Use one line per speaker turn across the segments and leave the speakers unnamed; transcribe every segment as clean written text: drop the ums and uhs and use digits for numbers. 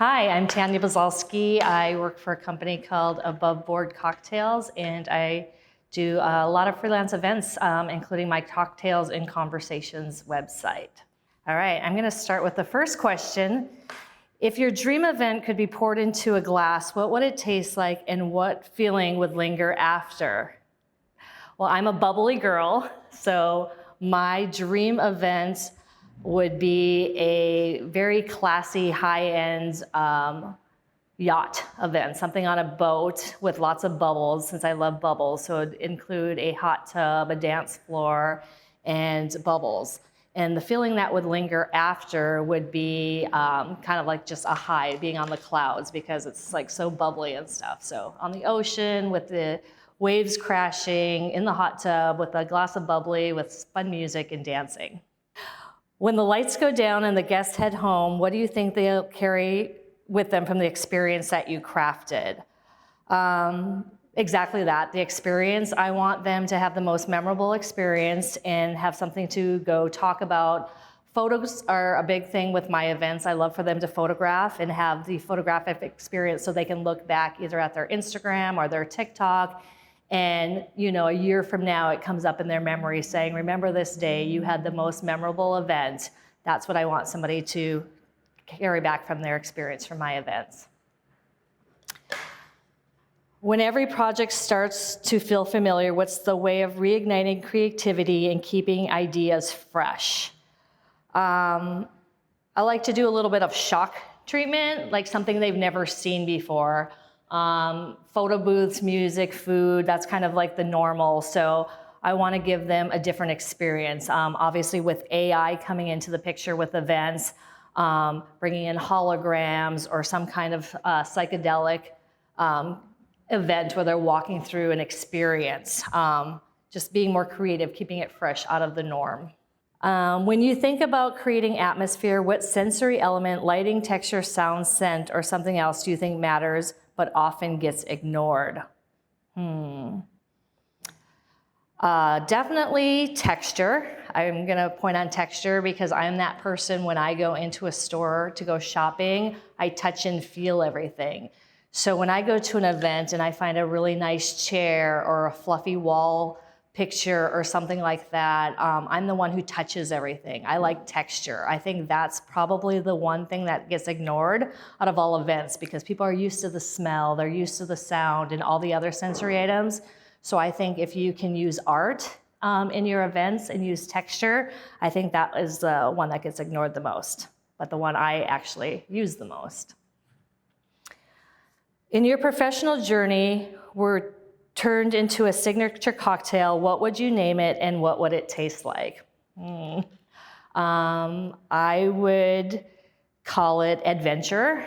Hi, I'm Tanya Buzalsky. I work for a company called Above Board Cocktails, and I do a lot of freelance events, including my Cocktails and Conversations website. All right, I'm going to start with the first question. If your dream event could be poured into a glass, what would it taste like, and what feeling would linger after? Well, I'm a bubbly girl, so my dream event would be a very classy, high-end yacht event, something on a boat with lots of bubbles, since I love bubbles. So it would include a hot tub, a dance floor, and bubbles. And the feeling that would linger after would be kind of like just a high, being on the clouds, because it's like so bubbly and stuff. So on the ocean with the waves crashing, in the hot tub with a glass of bubbly, with fun music and dancing. When the lights go down and the guests head home, what do you think they'll carry with them from the experience that you crafted? Exactly that, the experience. I want them to have the most memorable experience and have something to go talk about. Photos are a big thing with my events. I love for them to photograph and have the photographic experience so they can look back either at their Instagram or their TikTok. And a year from now, it comes up in their memory saying, remember this day, you had the most memorable event. That's what I want somebody to carry back from their experience from my events. When every project starts to feel familiar, what's the way of reigniting creativity and keeping ideas fresh? I like to do a little bit of shock treatment, like something they've never seen before. Photo booths, music, food, that's kind of like the normal. So I want to give them a different experience. Obviously with AI coming into the picture with events, bringing in holograms or some kind of psychedelic event where they're walking through an experience. Just being more creative, keeping it fresh out of the norm. When you think about creating atmosphere, what sensory element, lighting, texture, sound, scent, or something else do you think matters but often gets ignored? Definitely texture. I'm gonna point on texture because I'm that person when I go into a store to go shopping, I touch and feel everything. So when I go to an event and I find a really nice chair or a fluffy wall picture or something like that, I'm the one who touches everything. I like texture. I think that's probably the one thing that gets ignored out of all events because people are used to the smell, they're used to the sound and all the other sensory items. So I think if you can use art in your events and use texture, I think that is the one that gets ignored the most, but the one I actually use the most. In your professional journey, we're turned into a signature cocktail, what would you name it and what would it taste like? I would call it adventure,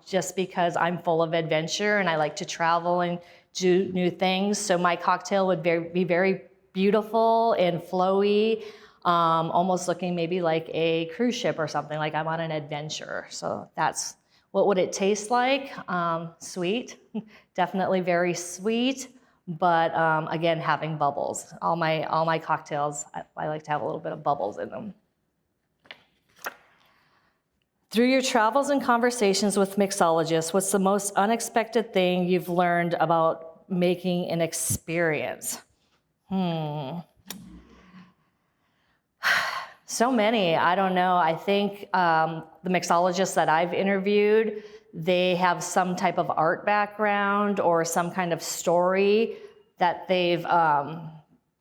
just because I'm full of adventure and I like to travel and do new things. So my cocktail would be very beautiful and flowy, almost looking maybe like a cruise ship or something, like I'm on an adventure. So that's what would it taste like? Sweet, definitely very sweet, but again, having bubbles. All my cocktails, I like to have a little bit of bubbles in them. Through your travels and conversations with mixologists, what's the most unexpected thing you've learned about making an experience? So many, I don't know. I think the mixologists that I've interviewed, they have some type of art background or some kind of story that they've kind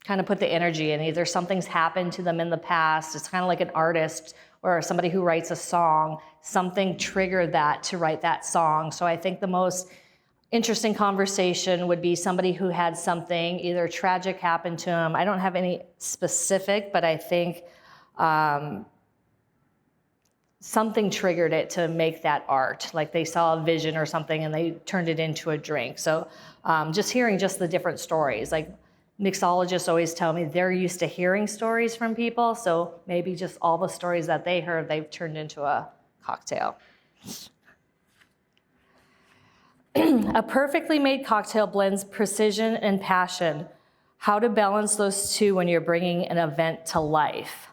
of put the energy in. Either something's happened to them in the past, it's kind of like an artist or somebody who writes a song, something triggered that to write that song. So I think the most interesting conversation would be somebody who had something either tragic happen to them. I don't have any specific, but I think something triggered it to make that art. Like they saw a vision or something and they turned it into a drink. So just hearing just the different stories, like mixologists always tell me they're used to hearing stories from people. So maybe just all the stories that they heard, they've turned into a cocktail. A perfectly made cocktail blends precision and passion. How to balance those two when you're bringing an event to life?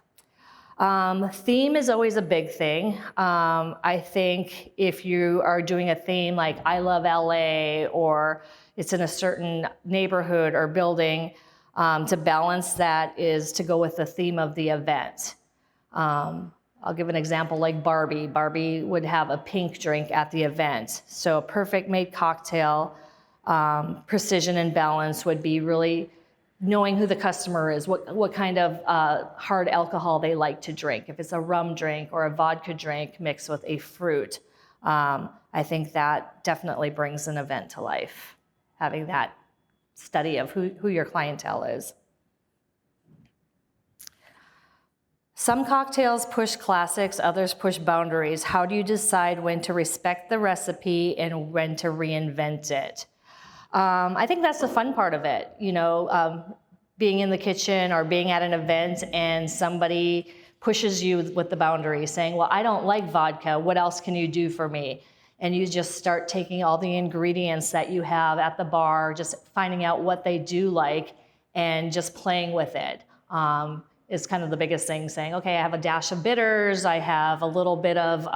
Theme is always a big thing. I think if you are doing a theme like I love LA, or it's in a certain neighborhood or building, to balance that is to go with the theme of the event. I'll give an example like Barbie. Barbie would have a pink drink at the event. So a perfect made cocktail, precision and balance would be really knowing who the customer is, what kind of hard alcohol they like to drink. If it's a rum drink or a vodka drink mixed with a fruit, I think that definitely brings an event to life, having that study of who your clientele is. Some cocktails push classics, others push boundaries. How do you decide when to respect the recipe and when to reinvent it? I think that's the fun part of it, being in the kitchen or being at an event and somebody pushes you with the boundary, saying, well, I don't like vodka, what else can you do for me? And you just start taking all the ingredients that you have at the bar, just finding out what they do like and just playing with it. Is kind of the biggest thing, saying, okay, I have a dash of bitters, I have a little bit of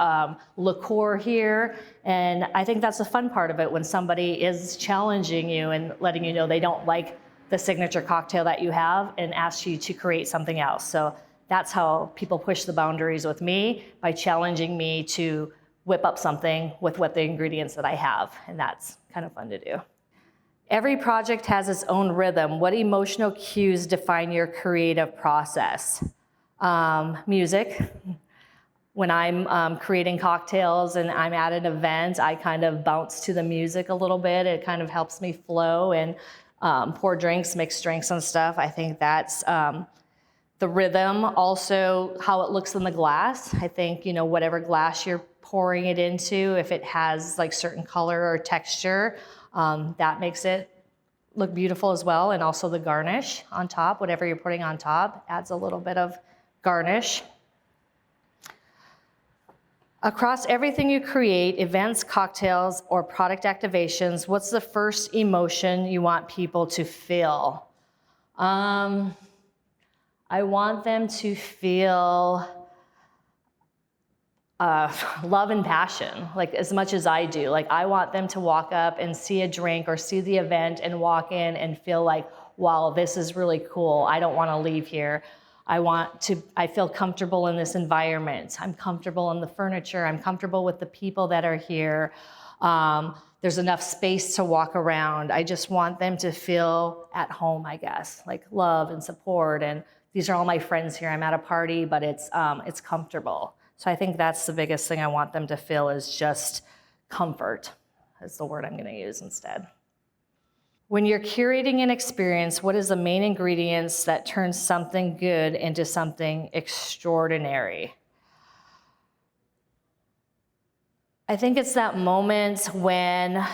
liqueur here, and I think that's the fun part of it, when somebody is challenging you and letting you know they don't like the signature cocktail that you have and asks you to create something else. So that's how people push the boundaries with me, by challenging me to whip up something with what the ingredients that I have, and that's kind of fun to do. Every project has its own rhythm. What emotional cues define your creative process? Music. When I'm creating cocktails and I'm at an event, I kind of bounce to the music a little bit. It kind of helps me flow and pour drinks, mix drinks and stuff. I think that's the rhythm. Also, how it looks in the glass. I think, whatever glass you're pouring it into, if it has like certain color or texture, that makes it look beautiful as well. And also the garnish on top, whatever you're putting on top adds a little bit of garnish. Across everything you create, events, cocktails, or product activations, what's the first emotion you want people to feel? I want them to feel love and passion, like as much as I do. Like I want them to walk up and see a drink or see the event and walk in and feel like, wow, this is really cool. I don't want to leave here. I feel comfortable in this environment. I'm comfortable in the furniture. I'm comfortable with the people that are here. There's enough space to walk around. I just want them to feel at home, I guess, like love and support. And these are all my friends here. I'm at a party, but it's comfortable. So I think that's the biggest thing I want them to feel, is just comfort, is the word I'm going to use instead. When you're curating an experience, what is the main ingredients that turn something good into something extraordinary? I think it's that moment when,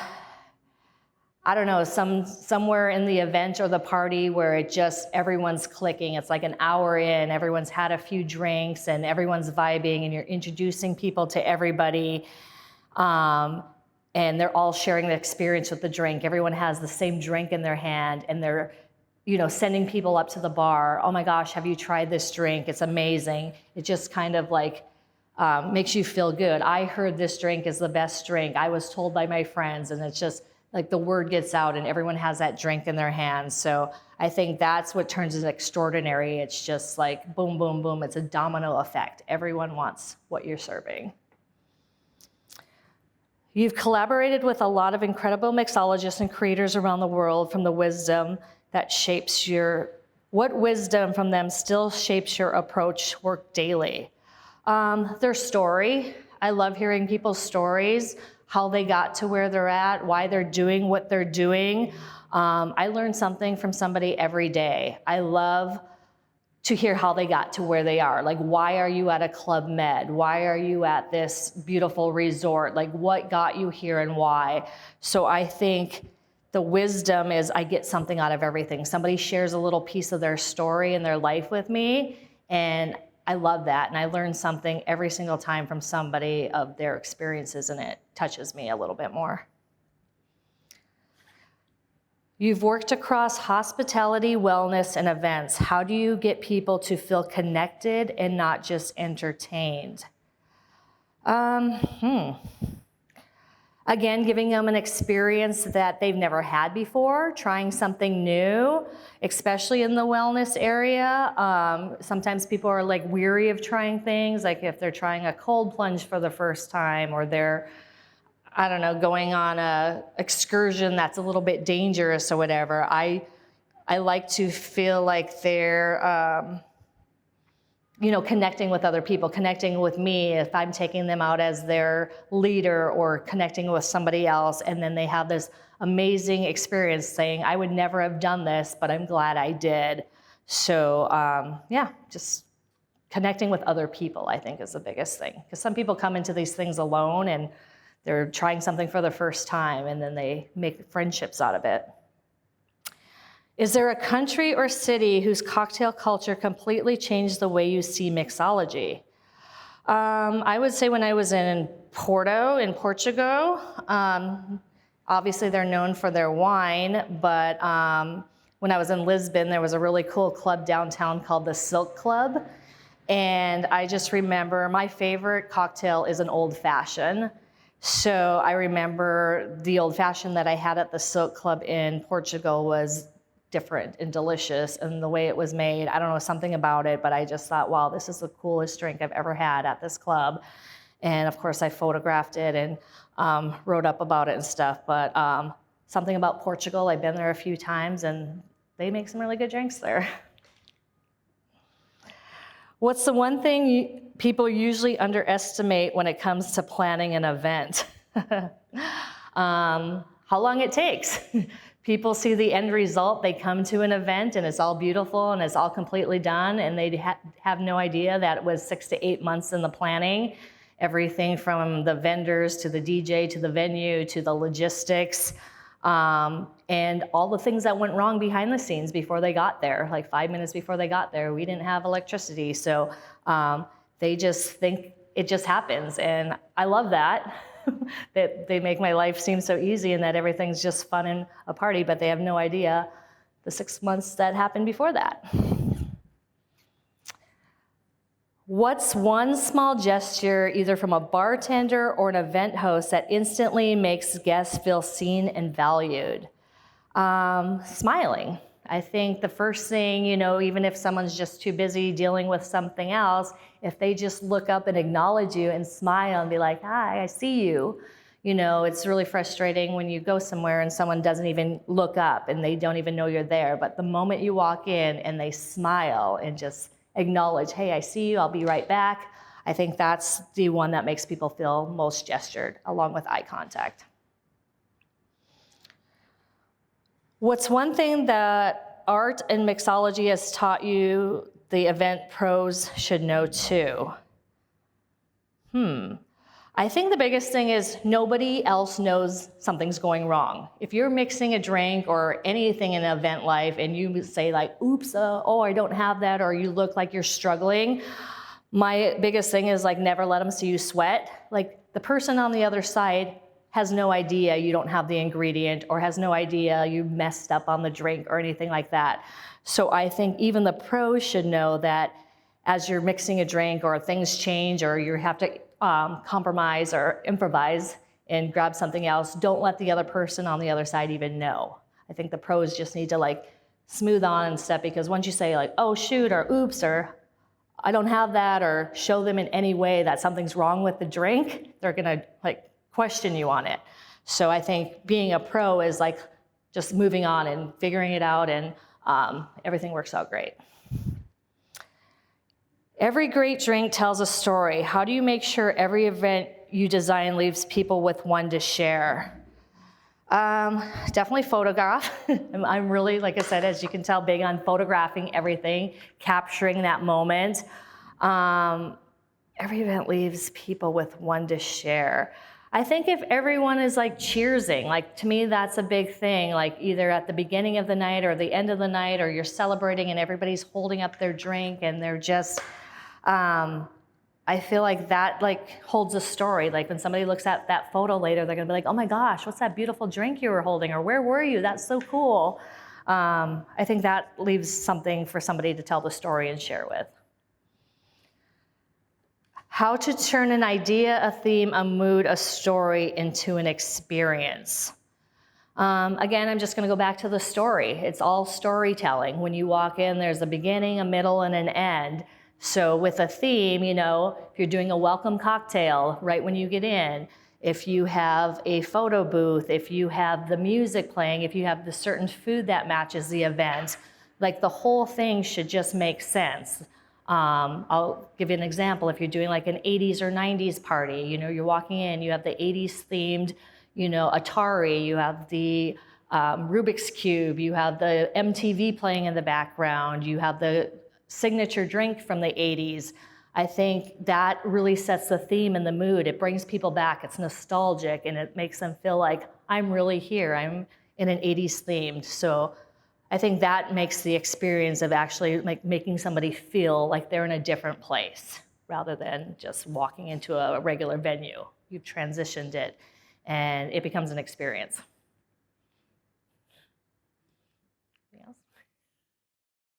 I don't know, somewhere in the event or the party where everyone's clicking. It's like an hour in, everyone's had a few drinks and everyone's vibing and you're introducing people to everybody. And they're all sharing the experience with the drink. Everyone has the same drink in their hand and they're, sending people up to the bar. Oh my gosh, have you tried this drink? It's amazing. It just kind of like makes you feel good. I heard this drink is the best drink. I was told by my friends, and it's just, like the word gets out and everyone has that drink in their hands. So I think that's what turns it extraordinary. It's just like boom, boom, boom. It's a domino effect. Everyone wants what you're serving. You've collaborated with a lot of incredible mixologists and creators around the world. From the wisdom that shapes what wisdom from them still shapes your approach work daily? Their story. I love hearing people's stories, how they got to where they're at, why they're doing what they're doing. I learn something from somebody every day. I love to hear how they got to where they are. Like, why are you at a Club Med? Why are you at this beautiful resort? Like, what got you here and why? So I think the wisdom is I get something out of everything. Somebody shares a little piece of their story and their life with me, and I love that, and I learn something every single time from somebody of their experiences, and it touches me a little bit more. You've worked across hospitality, wellness, and events. How do you get people to feel connected and not just entertained? Again, giving them an experience that they've never had before, trying something new, especially in the wellness area. Sometimes people are like weary of trying things, like if they're trying a cold plunge for the first time, or they're, I don't know, going on a excursion that's a little bit dangerous or whatever. I like to feel like they're, connecting with other people, connecting with me if I'm taking them out as their leader, or connecting with somebody else, and then they have this amazing experience saying, I would never have done this, but I'm glad I did. So just connecting with other people, I think, is the biggest thing. Because some people come into these things alone and they're trying something for the first time, and then they make friendships out of it. Is there a country or city whose cocktail culture completely changed the way you see mixology? I would say when I was in Porto, in Portugal, obviously they're known for their wine, but when I was in Lisbon, there was a really cool club downtown called the Silk Club. And I just remember my favorite cocktail is an old fashioned. So I remember the old fashioned that I had at the Silk Club in Portugal was different and delicious, and the way it was made, I don't know, something about it, but I just thought, wow, this is the coolest drink I've ever had at this club. And of course I photographed it and wrote up about it and stuff, but something about Portugal, I've been there a few times and they make some really good drinks there. What's the one thing people usually underestimate when it comes to planning an event? How long it takes. People see the end result, they come to an event and it's all beautiful and it's all completely done, and they have no idea that it was 6 to 8 months in the planning. Everything from the vendors to the DJ to the venue to the logistics, and all the things that went wrong behind the scenes before they got there. Like 5 minutes before they got there, we didn't have electricity. So they just think it just happens, and I love that. That they make my life seem so easy and that everything's just fun and a party, but they have no idea the 6 months that happened before that. What's one small gesture, either from a bartender or an event host, that instantly makes guests feel seen and valued? Smiling. I think the first thing, even if someone's just too busy dealing with something else, if they just look up and acknowledge you and smile and be like, hi, I see you. It's really frustrating when you go somewhere and someone doesn't even look up and they don't even know you're there. But the moment you walk in and they smile and just acknowledge, hey, I see you, I'll be right back, I think that's the one that makes people feel most gestured, along with eye contact. What's one thing that art and mixology has taught you the event pros should know too? I think the biggest thing is nobody else knows something's going wrong. If you're mixing a drink or anything in event life and you say like, oops, I don't have that, or you look like you're struggling, my biggest thing is like never let them see you sweat. Like the person on the other side has no idea you don't have the ingredient, or has no idea you messed up on the drink or anything like that. So I think even the pros should know that as you're mixing a drink or things change or you have to compromise or improvise and grab something else, don't let the other person on the other side even know. I think the pros just need to like smooth on and stuff, because once you say like, oh shoot, or oops, or I don't have that, or show them in any way that something's wrong with the drink, they're gonna like question you on it. So I think being a pro is like just moving on and figuring it out, and everything works out great. Every great drink tells a story. How do you make sure every event you design leaves people with one to share? Definitely photograph. I'm really, like I said, as you can tell, big on photographing everything, capturing that moment. Every event leaves people with one to share. I think if everyone is like cheersing, like to me that's a big thing, like either at the beginning of the night or the end of the night, or you're celebrating and everybody's holding up their drink and they're just I feel like that holds a story. Like when somebody looks at that photo later, they're gonna be like, oh my gosh, what's that beautiful drink you were holding? Or where were you? That's so cool. I think that leaves something for somebody to tell the story and share with. How to turn an idea, a theme, a mood, a story into an experience. Again, I'm just going to go back to the story. It's all storytelling. When you walk in, there's a beginning, a middle, and an end. So with a theme, you know, if you're doing a welcome cocktail right when you get in, if you have a photo booth, if you have the music playing, if you have the certain food that matches the event, like the whole thing should just make sense. I'll give you an example. If you're doing like an 80s or 90s party, you know, you're walking in, you have the 80s themed, you know, Atari, you have the Rubik's Cube, you have the MTV playing in the background, you have the signature drink from the 80s. I think that really sets the theme and the mood. It brings people back, it's nostalgic, and it makes them feel like I'm really here, I'm in an 80s themed. So I think that makes the experience of actually like making somebody feel like they're in a different place rather than just walking into a regular venue. You've transitioned it and it becomes an experience.